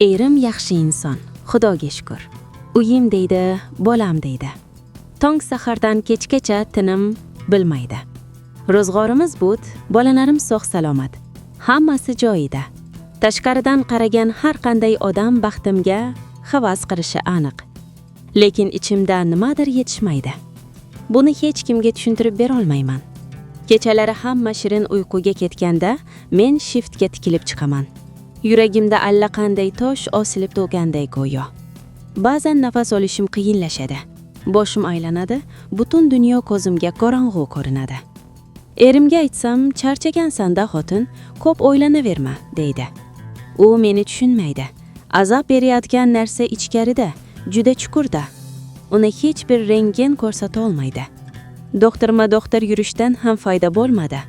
Erim yaxshi inson, Xudoga shukr. Uyim deydi, bolam deydi. Tong sahardan kechgacha tinim bilmaydi. Ro'zg'orimiz but, bolalarim sog'-salomat. Hammasi joyida. Tashqaridan qaragan har qanday odam baxtimga havas qilishi aniq. Lekin ichimda nimadir yetishmaydi. Buni hech kimga tushuntirib bera olmayman. Kechalari hamma shirin uyquga ketganda men shiftga tikilib chiqaman. Yuragimda allaqanday tosh osilib to'lganday go'yo. Ba'zan nafas olishim qiyinlashadi. Boshim aylanadi, butun dunyo ko'zimga qorong'u ko'rinadi. Erimga aytsam, charchagansan-da xotin, ko'p o'ylanaverma, deydi. U meni tushunmaydi. Azob berayotgan narsa ichkarida, juda chuqurda. Uni hech bir rentgen ko'rsata olmaydi. Doktorma-doktor yurishdan ham foyda bo'lmadi.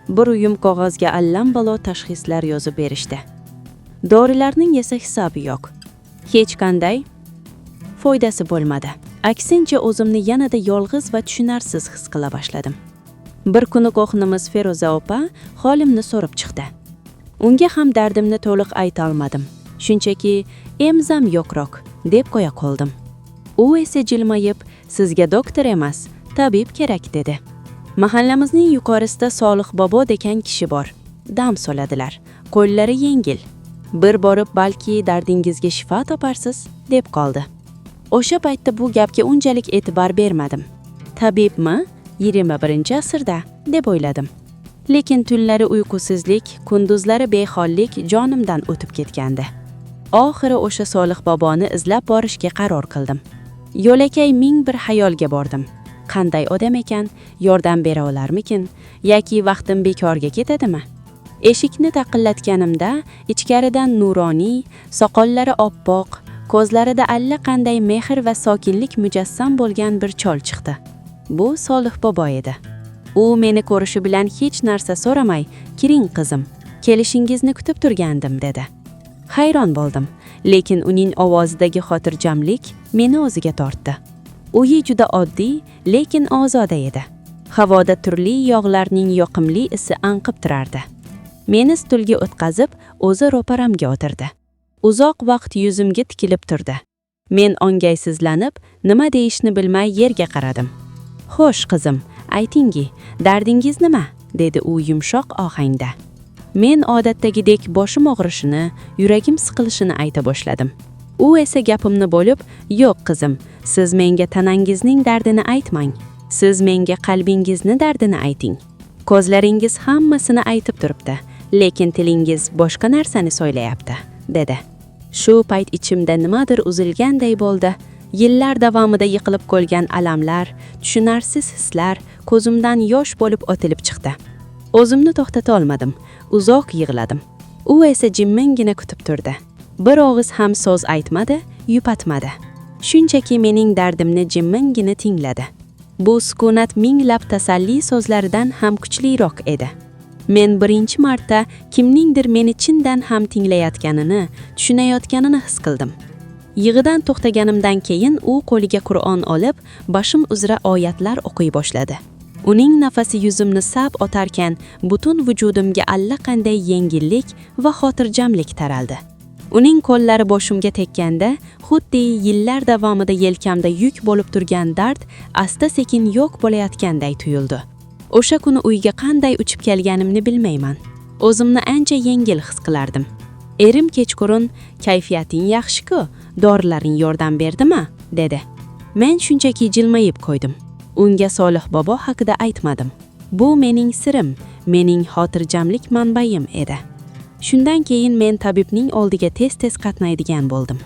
Bir uyum qog'ozga allambalo tashxislar yozib berishdi. Dorilarning esa hisobi yo'q. Hech qanday foydasi bo'lmadi. Aksincha o'zimni yanada yolg'iz va tushunarsiz his qila boshladim. Bir kuni qo'hnimiz Feruza opa holimni so'rab chiqdi. Unga ham dardimni to'liq ayta olmadim. Shunchaki emzam yo'qroq deb qo'ya qoldim. U esa jilmayib, sizga doktor emas, tabib kerak dedi. Mahallamizning yuqorisida Solih bobo degan kishi bor. Dam soladilar. Qo'llari yengil. Bir borib balki dardingizga shifo toparsiz, deb qoldi. O'sha paytda bu gapga unchalik e'tibor bermadim. Tabibmi? 21-asrda deb o'yladim. Lekin tunlari uyqusizlik, kunduzlari behollik jonimdan o'tib ketgandi. Oxiri o'sha Solih boboni izlab borishga qaror qildim. Yo'lakay ming bir xayolga bordim. Qanday odam ekan, yordam bera olarmikin yoki vaqtim bekorga ketadimi? Eshikni taqillatganimda ichkaridan nuroniy, soqollari oppoq, ko'zlarida allaqanday mehr va sokinlik mujassam bo'lgan bir chol chiqdi. Bu Solih bobo edi. U meni ko'rishi bilan hech narsa so'ramay, "Kiring qizim, kelishingizni kutib turgandim" dedi. Hayron bo'ldim, lekin uning ovozidagi xotirjamlik meni o'ziga tortdi. Uyi juda oddiy, lekin ozoda edi. Havoda turli yog'larning yoqimli isi anqib turardi. Meni stulga o'tkazib, o'zi ro'paramga o'tirdi. Uzoq vaqt yuzimga tikilib turdi. Men o'ngaysizlanib, nima deyishni bilmay yerga qaradim. "Xo'sh qizim, aytingi, dardingiz nima?" dedi u yumshoq ohangda. Men odatdagidek boshim og'rishini, yuragim siqilishini ayta boshladim. U esa gapimni bo'lib, "Yo'q qizim, siz menga tanangizning dardini aytmang. Siz menga qalbingizni dardini ayting. Ko'zlaringiz hammasini aytib turibdi, lekin tilingiz boshqa narsani so'ylayapti", dedi. Shu payt ichimda nimadir uzilganday bo'ldi. Yillar davomida yiqilib qolgan alamlar, tushunarsiz hislar ko'zimdan yosh bo'lib otilib chiqdi. O'zimni to'xtata olmadim. Uzoq yig'ladim. U esa jimmangina kutib turdi. Bir og'iz ham so'z aytmadi, yupatmadi. Shunchaki mening dardimni jimmangina tingladi. Bu sukunat minglab tasalli so'zlaridan ham kuchliroq edi. Men birinchi marta kimningdir meni chindan ham tinglayotganini, tushunayotganini his qildim. Yig'idan to'xtaganimdan keyin u qo'liga Qur'on olib, boshim uzra oyatlar o'qiy boshladi. Uning nafasi yuzimni sab otarkan, butun vujudimga allaqanday yengillik va xotirjamlik taraldi. Uning qo'llari boshimga tekkanda, xuddi yillar davomida yelkamda yuk bo'lib turgan dard asta-sekin yo'q bo'layotganday tuyuldi. O'sha kuni uyga qanday uchib kelganimni bilmayman. O'zimni ancha yengil his qilardim. Erim kechqurun, "Kayfiyating yaxshi-ku, dorilaring yordam berdimi?" dedi. Men shunchaki jilmayib qo'ydim. Unga Solih bobo haqida aytmadim. Bu mening sirim, mening xotirjamlik manbayim edi. Shundan keyin men tabibning oldiga tez-tez qatnaydigan bo'ldim.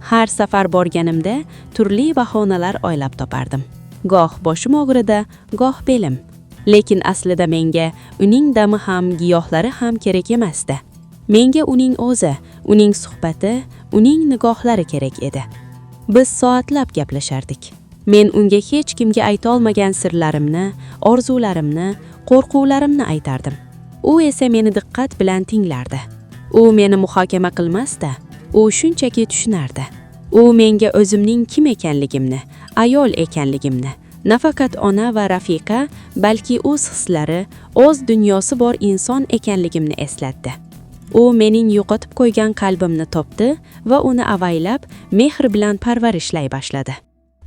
Har safar borganimda turli bahonalar o'ylab topardim. Goh boshim og'ridi, goh belim. Lekin aslida menga uning dami ham, giyohlari ham kerak emasdi. Menga uning o'zi, uning suhbati, uning nigohlari kerak edi. Biz soatlab gaplashardik. Men unga hech kimga ayta olmagan sirlarimni, orzularimni, qo'rquvlarimni aytardim. U esa meni diqqat bilan tinglardi. U meni muhokama qilmasdi, u shunchaki tushunardi. U menga o'zimning kim ekanligimni, ayol ekanligimni, nafaqat ona va rafiqa, balki o'z hislari, o'z dunyosi bor inson ekanligimni eslatdi. U mening yo'qotib qo'ygan qalbimni topdi va uni avaylab, mehr bilan parvarishlay boshladi.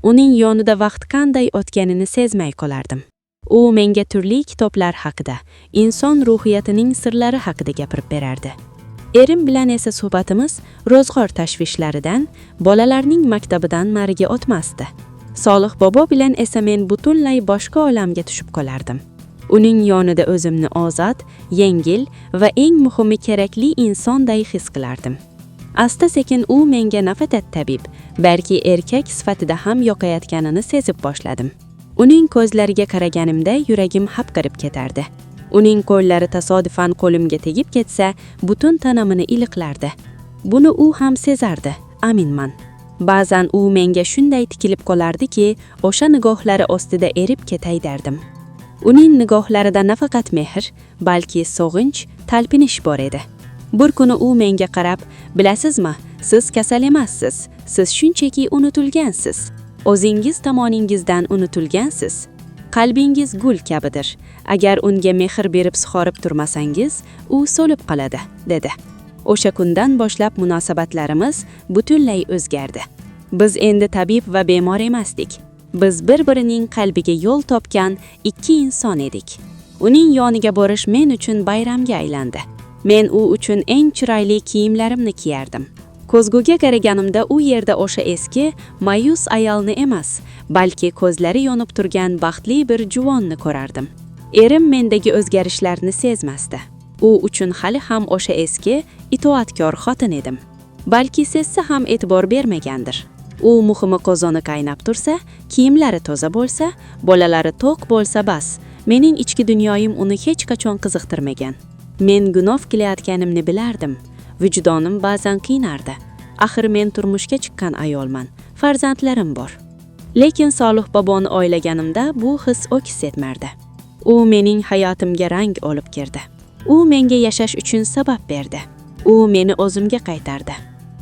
Uning yonida vaqt qanday o'tganini sezmay qolardim. U menga turli kitoblar haqida, inson ruhiyatining sirlari haqida gapirib berardi. Erim bilan esa suhbatimiz ro'zg'or tashvishlaridan, bolalarning maktabidan nariga o'tmasdi. Solih bobo bilan esa men butunlay boshqa olamga tushib qolardim. Uning yonida o'zimni ozod, yengil va eng muhimi kerakli insonday his qilardim. Asta-sekin u menga nafaqat tabib, balki erkak sifatida ham yoqayotganini sezib boshladim. Uning ko'zlariga qaraganimda yuragim hapriqib ketardi. Uning qo'llari tasodifan qo'limga tegib ketsa, butun tanamni iliqlardi. Buni u ham sezardi, aminman. Ba'zan u menga shunday tikilib qolardiki, o'sha nigohlari ostida erib ketay derdim. Uning nigohlarida nafaqat mehr, balki sog'inch, talpinish bor edi. Bir kuni u menga qarab, "Bilasizmi, siz kasal emassiz. Siz shunchaki unutilgansiz. O'zingiz tomoningizdan unutilgansiz. Qalbingiz gul kabidir. Agar unga mehr berib sug'orib turmasangiz, u so'lib qoladi", dedi. O'sha kundan boshlab munosabatlarimiz butunlay o'zgardi. Biz endi tabib va bemor emasdik. Biz bir-birining qalbiga yo'l topgan ikki inson edik. Uning yoniga borish men uchun bayramga aylandi. Men u uchun eng chiroyli kiyimlarimni kiyardim. Ko'zguga qaraganimda u yerda o'sha eski, ma'yus ayolni emas, balki ko'zlari yonib turgan baxtli bir juvonni ko'rardim. Erim mendagi o'zgarishlarni sezmasdi. U uchun hali ham o'sha eski, itoatkor xotin edim. Balki sezsa ham e'tibor bermagandir. U muhimi qozoni qaynab tursa, kiyimlari toza bo'lsa, bolalari to'q bo'lsa bas. Mening ichki dunyoyim uni hech qachon qiziqtirmagan. Men gunoh qilayotganimni bilardim. Vijdonim ba'zan qiynardi. Axir men turmushga chiqqan ayolman, farzandlarim bor. Lekin Solih boboni o'ylaganimda bu his o'ks etmardi. U mening hayotimga rang olib kirdi. U menga yashash uchun sabab berdi. U meni o'zimga qaytardi.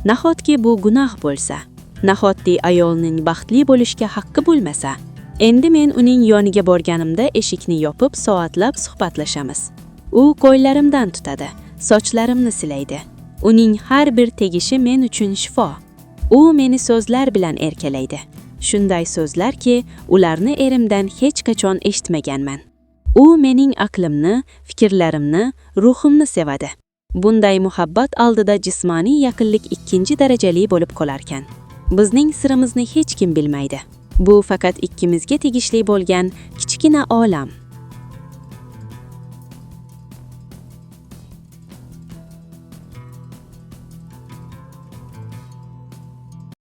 Nahotki bu gunoh bo'lsa, nahotki ayolning baxtli bo'lishga haqqi bo'lmasa, endi men uning yoniga borganimda eshikni yopib soatlab suhbatlashamiz. U qo'llarimdan tutadi, sochlarimni silaydi. Uning har bir tegishi men uchun shifo. U meni so'zlar bilan erkalaydi. Shunday so'zlarki, ularni erimdan hech qachon eshitmaganman. U mening aqlimni, fikrlarimni, ruhimni sevadi. Bunday muhabbat oldida jismoniy yaqinlik ikkinchi darajali bo'lib qolarkan. Bizning sirimizni hech kim bilmaydi. Bu faqat ikkimizga tegishli bo'lgan kichkina olam.